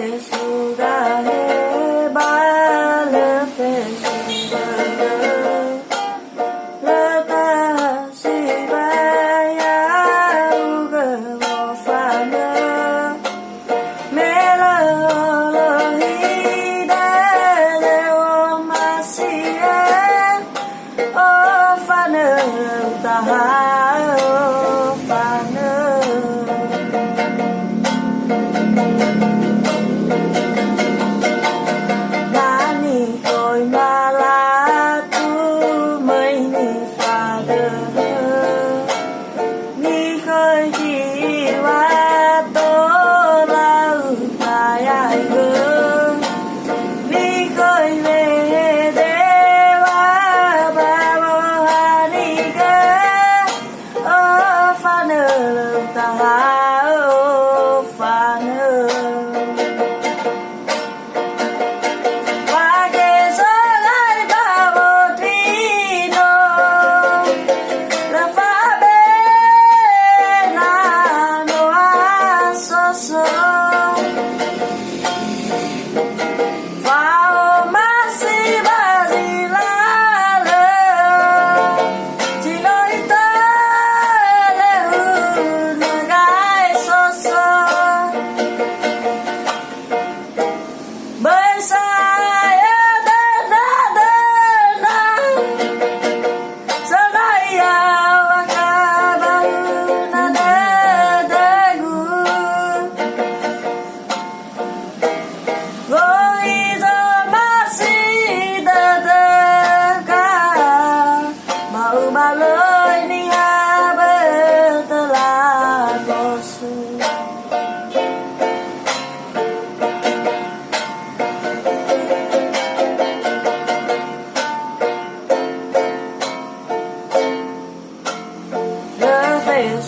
fait sourire, bah, le fait sourire. Le ta si vaya uga fana, mais le hide le masia, oh fana ta oh fana.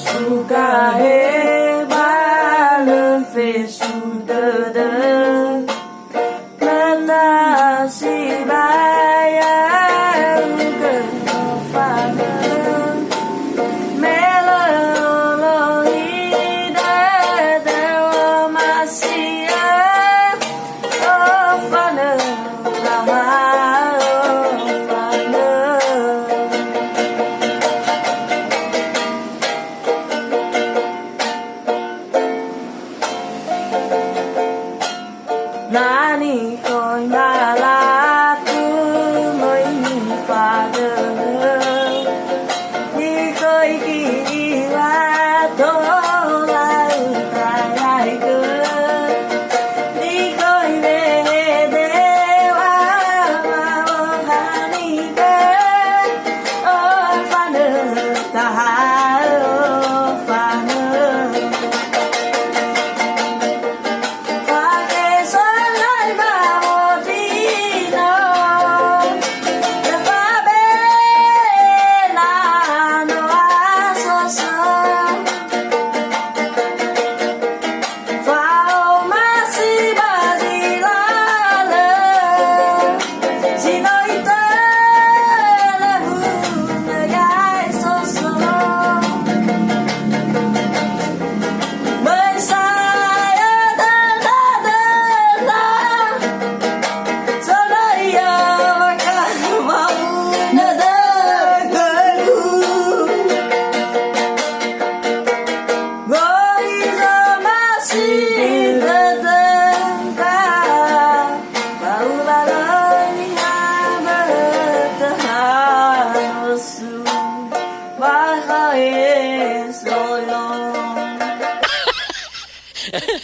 Suka he ba le fe su de Nana si ba ya uke no fa de Melo lo hi de o ma si ya o fa ne la ma o fa ne Nani khôi na la cứ mới nhìn pha đời đi khơi kỳ la thô la ta lại cứ đi khơi về để hoa hoa đi về pha đời ta pha đời